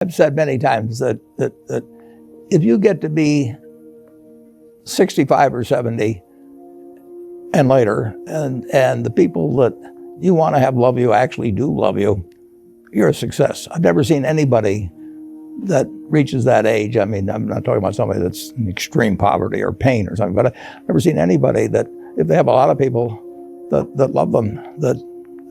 I've said many times that if you get to be 65 or 70 and later, and the people that you want to have love you actually do love you, you're a success. I've never seen anybody that reaches that age. I mean, I'm not talking about somebody that's in extreme poverty or pain or something, but I've never seen anybody that, if they have a lot of people that love them, that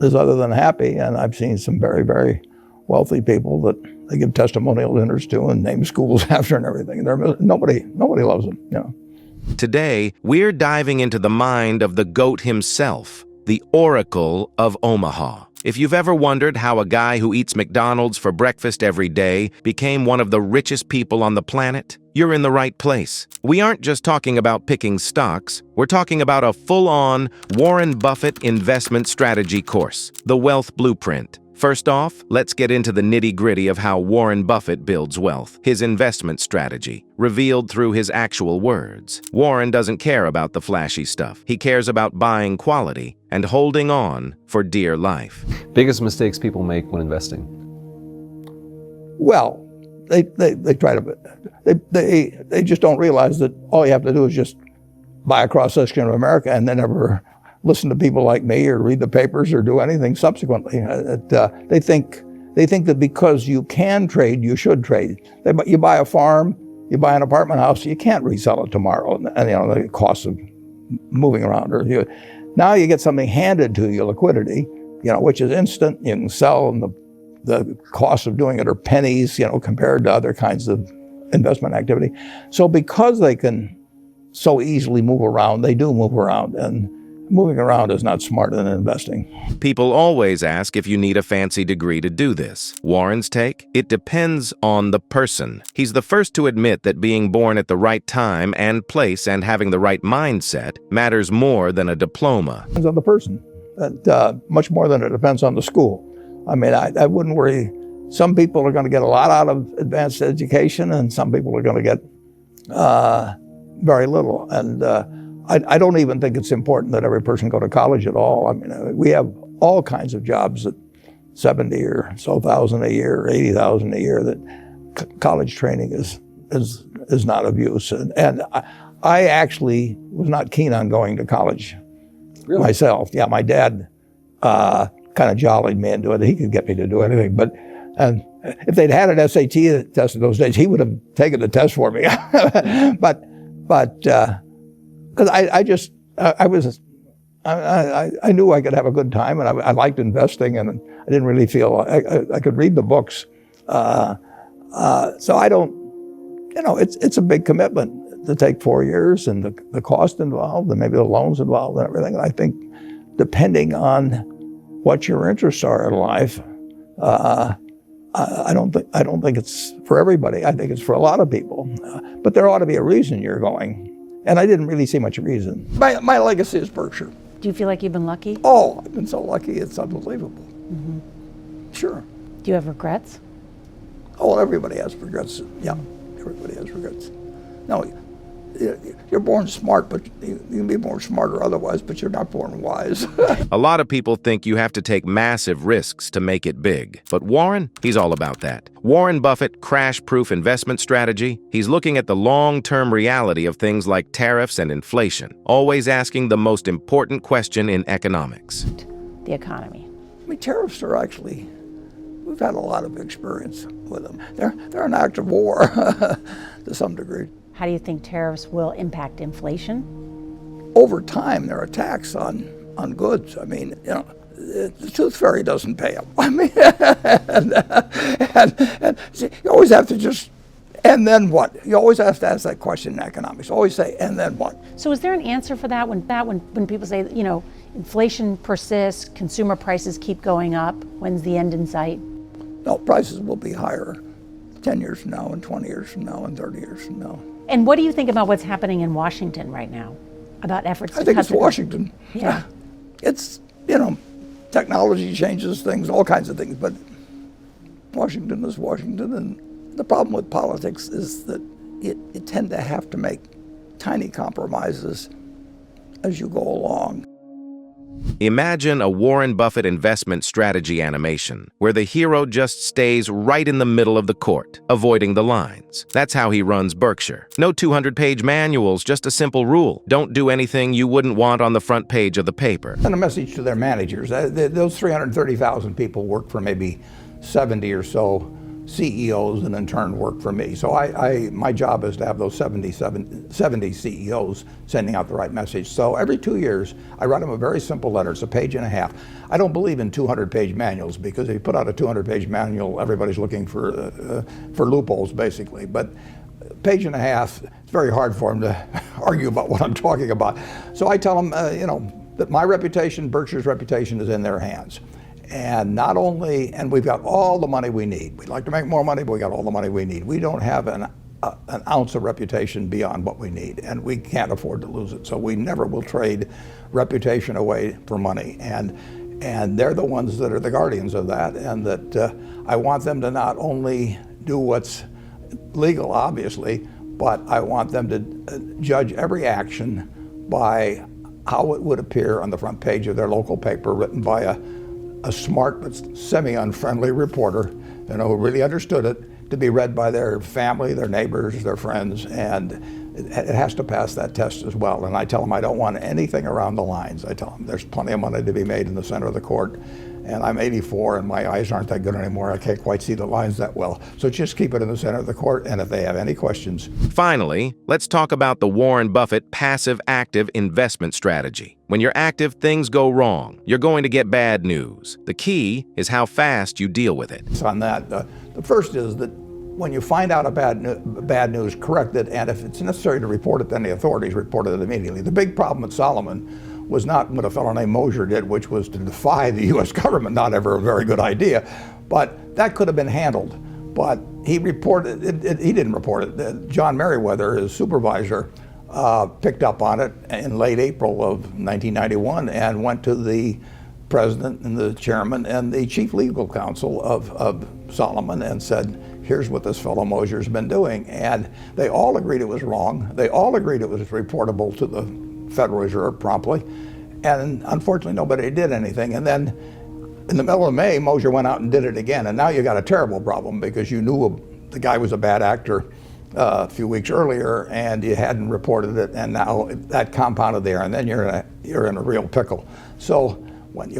is other than happy. And I've seen some very, very wealthy people that they give testimonial dinners to and name schools after and everything. Nobody loves them, you know. Today, we're diving into the mind of the GOAT himself, the Oracle of Omaha. If you've ever wondered how a guy who eats McDonald's for breakfast every day became one of the richest people on the planet, you're in the right place. We aren't just talking about picking stocks, we're talking about a full-on Warren Buffett investment strategy course, the Wealth Blueprint. First off, let's get into the nitty-gritty of how Warren Buffett builds wealth, his investment strategy, revealed through his actual words. Warren doesn't care about the flashy stuff. He cares about buying quality and holding on for dear life. Biggest mistakes people make when investing? Well, they try to, they just don't realize that all you have to do is just buy a cross-section of America and then never listen to people like me or read the papers or do anything subsequently. They think that because you can trade, you should trade. You buy a farm, you buy an apartment house, you can't resell it tomorrow, and you know the cost of moving around. Now you get something handed to you, liquidity, you know, which is instant. You can sell, and the cost of doing it are pennies, you know, compared to other kinds of investment activity. So because they can so easily move around, they do move around, and moving around is not smarter than investing. People always ask if you need a fancy degree to do this. Warren's take? It depends on the person. He's the first to admit that being born at the right time and place and having the right mindset matters more than a diploma. It depends on the person, much more than it depends on the school. I mean, I wouldn't worry. Some people are going to get a lot out of advanced education, and some people are going to get very little. And I don't even think it's important that every person go to college at all. I mean, we have all kinds of jobs at 70 or so thousand a year, 80,000 a year, that college training is not of use. And I actually was not keen on going to college myself. Yeah, my dad kind of jollied me into it. He could get me to do anything. But if they'd had an SAT test in those days, he would have taken the test for me. But because I knew I could have a good time, and I liked investing, and I didn't really feel I could read the books. So I don't, you know, it's a big commitment to take 4 years, and the cost involved, and maybe the loans involved, and everything. And I think depending on what your interests are in life, I don't think it's for everybody. I think it's for a lot of people, but there ought to be a reason you're going. And I didn't really see much reason. My legacy is Berkshire. Do you feel like you've been lucky? Oh, I've been so lucky, it's unbelievable. Mm-hmm. Sure. Do you have regrets? Oh, well, everybody has regrets. Yeah, everybody has regrets. No, you're born smart, but you can be born smarter otherwise, but you're not born wise. A lot of people think you have to take massive risks to make it big. But Warren, he's all about that. Warren Buffett, crash-proof investment strategy, he's looking at the long-term reality of things like tariffs and inflation, always asking the most important question in economics. The economy. I mean, tariffs are actually, we've had a lot of experience with them. They're an act of war to some degree. How do you think tariffs will impact inflation? Over time, they're a tax on goods. I mean, you know, the tooth fairy doesn't pay them. I mean, and see, you always have to just, and then what? You always have to ask that question in economics. Always say, and then what? So is there an answer for that when people say, you know, inflation persists, consumer prices keep going up, when's the end in sight? No, prices will be higher 10 years from now, and 20 years from now, and 30 years from now. And what do you think about what's happening in Washington right now? About efforts to I think it's Washington. Yeah. It's, you know, technology changes things, all kinds of things, but Washington is Washington. And the problem with politics is that you tend to have to make tiny compromises as you go along. Imagine a Warren Buffett investment strategy animation where the hero just stays right in the middle of the court, avoiding the lines. That's how he runs Berkshire. No 200-page manuals, just a simple rule. Don't do anything you wouldn't want on the front page of the paper. And a message to their managers. Those 330,000 people work for maybe 70 or so CEOs and in turn work for me. So my job is to have those 70 CEOs sending out the right message. So every 2 years, I write them a very simple letter. It's a page and a half. I don't believe in 200-page manuals because if you put out a 200-page manual, everybody's looking for loopholes, basically. But page and a half, it's very hard for them to argue about what I'm talking about. So I tell them, that my reputation, Berkshire's reputation is in their hands. And not only, and we've got all the money we need. We'd like to make more money, but we got all the money we need. We don't have an ounce of reputation beyond what we need, and we can't afford to lose it. So we never will trade reputation away for money. And they're the ones that are the guardians of that, and that I want them to not only do what's legal, obviously, but I want them to judge every action by how it would appear on the front page of their local paper, written by a smart but semi-unfriendly reporter, who really understood it, to be read by their family, their neighbors, their friends, and it has to pass that test as well. And I tell them I don't want anything around the lines. I tell them there's plenty of money to be made in the center of the court, and I'm 84 and my eyes aren't that good anymore. I can't quite see the lines that well. So just keep it in the center of the court, and if they have any questions. Finally, let's talk about the Warren Buffett passive-active investment strategy. When you're active, things go wrong. You're going to get bad news. The key is how fast you deal with it. So on that, the first is that when you find out a bad news, correct it, and if it's necessary to report it, then the authorities report it immediately. The big problem at Solomon was not what a fellow named Mosier did, which was to defy the U.S. government, not ever a very good idea, but that could have been handled. But he reported it, he didn't report it. John Merriweather, his supervisor, picked up on it in late April of 1991 and went to the president and the chairman and the chief legal counsel of Solomon and said, here's what this fellow Mosier's been doing. And they all agreed it was wrong. They all agreed it was reportable to the Federal Reserve promptly. And unfortunately, nobody did anything. And then in the middle of May, Mosier went out and did it again. And now you got a terrible problem because you knew the guy was a bad actor a few weeks earlier and you hadn't reported it, and now that compounded there, and then you're in a real pickle. So when you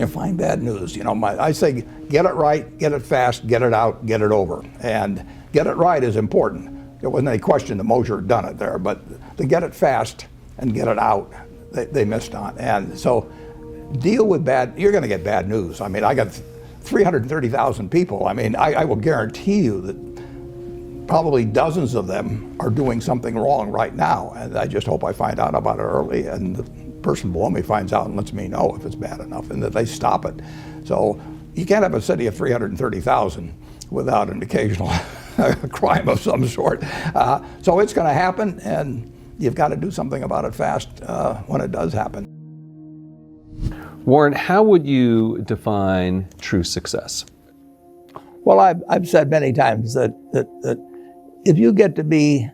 find bad news, I say get it right, get it fast, get it out, get it over. And get it right is important. There wasn't any question that Mosier had done it there, but to get it fast and get it out, they missed on. And so deal with you're gonna get bad news. I mean, I got 330,000 people. I mean, I will guarantee you that probably dozens of them are doing something wrong right now. And I just hope I find out about it early, and the person below me finds out and lets me know if it's bad enough, and that they stop it. So you can't have a city of 330,000 without an occasional crime of some sort. So it's going to happen, and you've got to do something about it fast when it does happen. Warren, how would you define true success? Well, I've said many times that if you get to be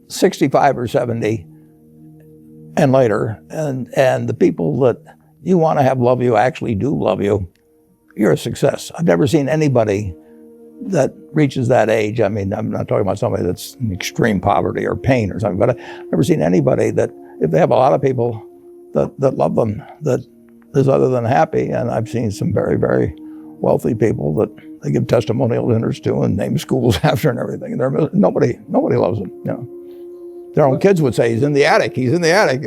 65 or 70 and later, and the people that you want to have love you actually do love you, you're a success. I've never seen anybody that reaches that age. I mean, I'm not talking about somebody that's in extreme poverty or pain or something, but I've never seen anybody that, if they have a lot of people that love them, that is other than happy. And I've seen some very, very wealthy people that they give testimonial dinners to and name schools after and everything. And nobody loves them. Their own kids would say, he's in the attic, he's in the attic.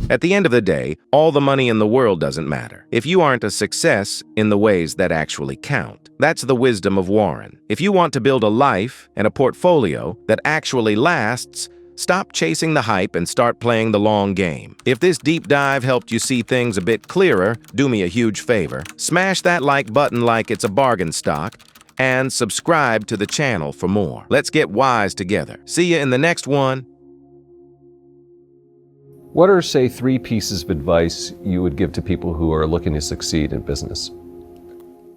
At the end of the day, all the money in the world doesn't matter if you aren't a success in the ways that actually count. That's the wisdom of Warren. If you want to build a life and a portfolio that actually lasts, stop chasing the hype and start playing the long game. If this deep dive helped you see things a bit clearer, do me a huge favor. Smash that like button like it's a bargain stock, and subscribe to the channel for more. Let's get wise together. See you in the next one. What are, say, 3 pieces of advice you would give to people who are looking to succeed in business?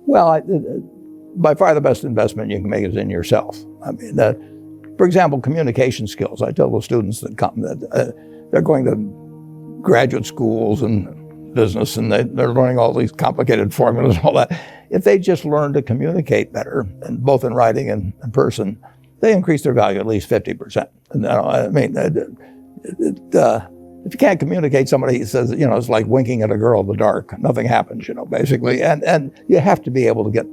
Well, by far the best investment you can make is in yourself. I mean, for example, communication skills. I tell the students that come that they're going to graduate schools and business, and they're learning all these complicated formulas and all that. If they just learn to communicate better, and both in writing and in person, they increase their value at least 50%. And, I mean, if you can't communicate, somebody says, it's like winking at a girl in the dark. Nothing happens, basically. And you have to be able to get